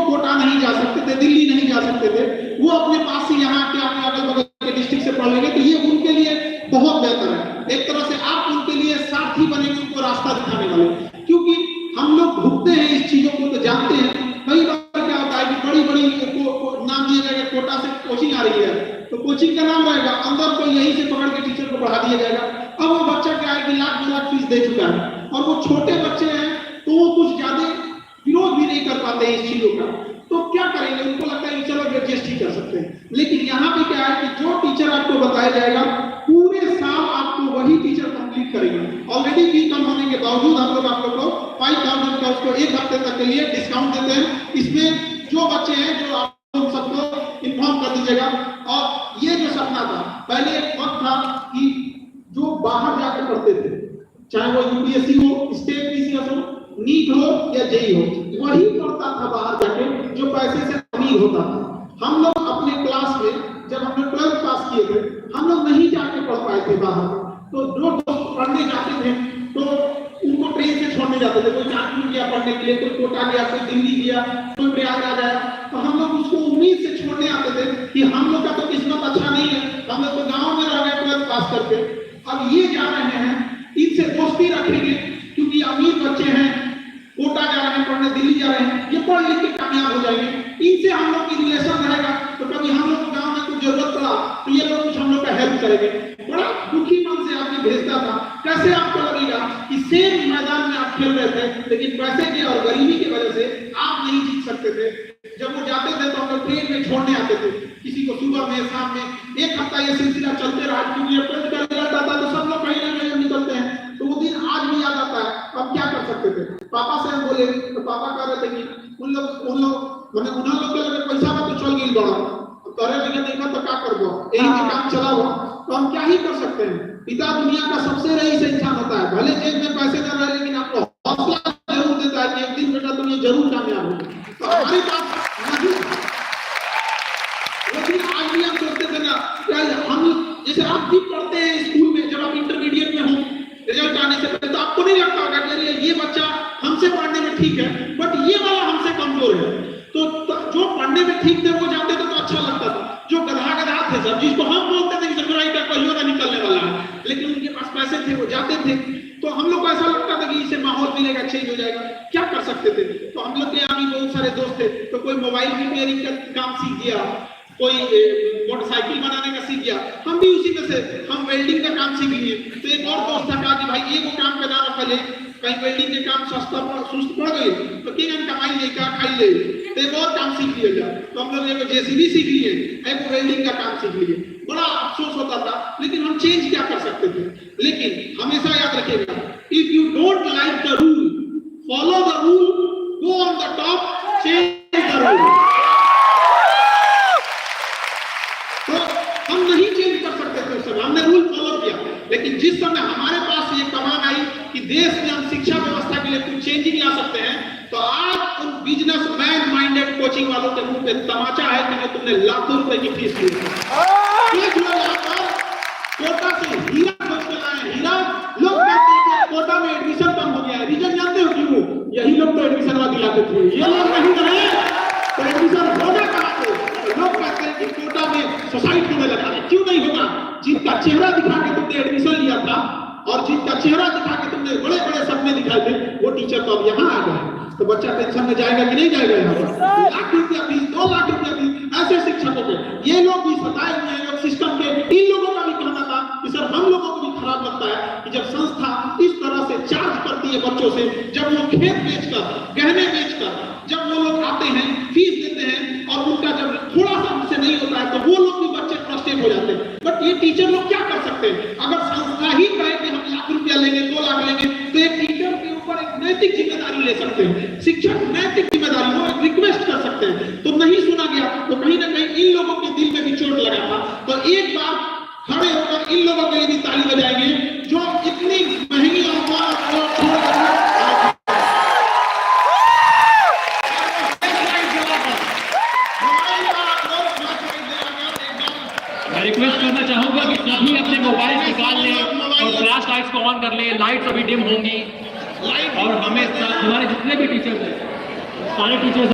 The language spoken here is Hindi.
कोटा नहीं जा सकते थे, दिल्ली नहीं जा सकते थे, वो अपने पास ही यहाँ के अपने अगल बगल के डिस्ट्रिक्ट से पढ़ लेंगे। तो ये उनके लिए बहुत बेहतर है। एक तरह से आप उनके लिए साथी बनेंगे, उनको रास्ता दिखाने वाले, क्योंकि हम लोग भुगते हैं इस चीजों को तो जानते हैं। कई बार क्या होता है कि बड़ी बड़ी नाम दिया जाएगा, कोटा से कोचिंग आ रही है तो कोचिंग का नाम रहेगा, अंदर को यहीं से पकड़ के टीचर को बढ़ा दिया जाएगा। अब वो बच्चा क्या है कि लाख 2 लाख फीस दे चुका है और वो छोटे बच्चे हैं तो वो कुछ ज्यादा विरोध भी नहीं कर पाते इस चीजों का। तो क्या करेंगे, उनको लगता है कि चलो एडजस्ट ही कर सकते हैं। लेकिन यहाँ पे क्या है कि जो टीचर आपको बताया जाएगा पूरे साल आपको वही टीचर कंप्लीट करेंगे। ऑलरेडी फी कम होने के बावजूद हम लोग आप लोग को 5000 का उसको 1 हफ्ते तक के लिए डिस्काउंट देते हैं। इसमें जो बच्चे हैं जो आप लोग सबको इन्फॉर्म कर दीजिएगा। और ये जो सपना था, पहले एक वक्त था कि जो बाहर जाकर पढ़ते थे, चाहे वो यूपीएससी हो, स्टेट पीसीएस हो, नीट हो या जेई हो, वही पढ़ता था बाहर जाके जो पैसे से अमीर होता था। हम लोग अपने क्लास में जब हमने 12th पास किए थे, हम लोग नहीं जाके पढ़ पाए थे बाहर। तो जो दोस्त पढ़ने जाते थे तो उनको ट्रेन से छोड़ने जाते थे, कोई कानपुर गया पढ़ने के लिए, कोई कोटा गया, कोई दिल्ली गया, कोई प्रयागराज आया। तो हम लोग उसको उम्मीद से छोड़ने आते थे कि हम लोग का तो किस्मत अच्छा नहीं है, हम लोग तो गाँव में रह गए 12th पास करके। अब ये जा रहे हैं, इनसे दोस्ती रखेंगे क्योंकि अमीर बच्चे हैं, कोटा जा रहे हैं पढ़ने, दिल्ली जा रहे हैं, ये पढ़ लिख के कामयाब हो जाएंगे, इनसे हम लोग की रिलेशन रहेगा। तो कभी हम लोग को गाँव में कुछ जरूरत पड़ा तो ये लोग कुछ हम लोग का हेल्प करेंगे। बड़ा दुखी मन से आपने भेजता था। कैसे आपको लगेगा कि सेम मैदान में आप खेल रहे थे, लेकिन पैसे की और गरीबी की वजह से आप नहीं जीत सकते थे। जब वो जाते थे तो हम लोग ट्रेन में छोड़ने आते थे, किसी को सुबह में, शाम में, 1 हफ्ता ये सिलसिला चलते रहा। क्योंकि तो सब लोग कहीं ना कहीं निकलते हैं, तो वो दिन आज भी याद आता है। अब क्या कर सकते थे, पापा से हम बोले तो पापा कह रहे थे कि उन लोग मैंने उन लोग के लगे पैसा में तो चल गई बड़ा, करे लगे देखा तो क्या करबो, यही के काम चला हुआ। तो हम क्या ही कर सकते हैं। पिता दुनिया का सबसे रईस इंसान होता है, भले जेब में पैसे न रहे लेकिन आपको हौसला जरूर देता है कि एक दिन बेटा तुम ये जरूर कामयाब होगे। तो हमारी बात नहीं, लेकिन आज भी हम सोचते थे ना, हम जैसे आप भी पढ़ते हैं स्कूल में, जब आप इंटरमीडिएट में हो, रिजल्ट आने से पहले तो आपको नहीं लगता होगा कि ये बच्चा हमसे पढ़ने में ठीक है, बट ये वाला हमसे कमजोर है। तो जो पढ़ने में ठीक थे वो जाते थे तो अच्छा लगता था। जो गधा थे सब, जिसको हम बोलते थे कि समुराई का पहियों ना निकलने वाला है, लेकिन उनके पास पैसे थे, वो जाते थे। तो हम लोग को ऐसा लगता था कि इससे माहौल मिलेगा, चेंज हो जाएगा। क्या कर सकते थे। तो हम लोग के यहाँ भी बहुत सारे दोस्त थे, तो कोई मोबाइल रिपेयरिंग का काम सीख गया, कोई मोटरसाइकिल बनाने का सीख गया, हम भी उसी में से हम वेल्डिंग का काम सीख लिए। तो एक और दोस्त था कहा कि भाई ये वो काम पे ना रखा ले, कहीं वेल्डिंग के काम सस्ता सुस्त पड़ गई तो किन कमाई ले क्या खाई ले, तो एक और काम सीख लिया जाए। तो हम लोग एक जेसीबी सीख लिए, एक वेल्डिंग का काम सीख लिए। बड़ा अफसोस होता था, लेकिन हम चेंज क्या कर सकते थे। लेकिन हमेशा याद रखिएगा, if you don't like the rule, follow the rule, go on the top, change the rule. तो हम नहीं चेंज कर सकते थे उस समय, हमने रूल फॉलो किया। लेकिन जिस समय हमारे पास ये कमान आई कि देश में हम शिक्षा व्यवस्था के लिए कुछ चेंजिंग ला सकते हैं, तो आज उन बिजनेसमैन माइंडेड कोचिंग वालों के मुंह पे तमाचा है कि तुमने लाखों रुपए की फीस ली है। कोटा से हीरा खोज के लाए, हीरा लोग कहते हैं कि कोटा में एडमिशन कम हो गया है। रीजन जानते हो क्यों? यही लोग तो एडमिशन वहां दिलाते थे, ये लोग नहीं रहे तो एडमिशन होगा कहां से? लोग कहते हैं कि कोटा में सोसाइटी होने लगा। क्यों नहीं होगा? जिनका चेहरा दिखा के तुमने एडमिशन लिया था और जिनका चेहरा दिखा के तुमने बड़े बड़े सपने दिखाए थे, वो टीचर तो अब यहाँ आ गए। तो बच्चा टेंशन में जाएगा कि नहीं जाएगा? यहाँ पर लाख रुपया फीस, 2 लाख रुपया फीस ऐसे शिक्षकों के, ये लोग भी सताए हुए हैं सिस्टम के। इन लोगों का भी कहना था कि सर हम लोगों को भी खराब लगता है कि जब संस्था इस तरह से चार्ज करती है बच्चों से, जब वो खेत बेचकर, गहने बेचकर जब वो लोग आते हैं, फीस देते हैं और उनका जब थोड़ा सा उनसे नहीं होता है तो वो लोग भी बच्चे फ्रस्ट्रेट हो जाते हैं। बट ये टीचर लोग क्या कर सकते हैं? अगर संस्था ही कहे कि हम लाख रुपया लेंगे, 2 लाख लेंगे, तो एक टीचर के ऊपर एक नैतिक जिम्मेदारी ले सकते हैं। शिक्षक नैतिक जिम्मेदारी, वो एक रिक्वेस्ट कर सकते हैं। तो नहीं सुना गया तो कहीं ना कहीं इन लोगों के दिल में भी चोट लगा था। तो एक बार खड़े होकर इन लोगों के लिए भी ताली बजाएंगे जो इतनी महंगी रिक्वेस्ट करना चाहूंगा कि सभी अपने मोबाइल निकाल लें और फ्लैश लाइट्स को ऑन कर लें। लाइट्स अभी डिम होंगी और हमें हमारे जितने भी टीचर्स हैं, सारे टीचर्स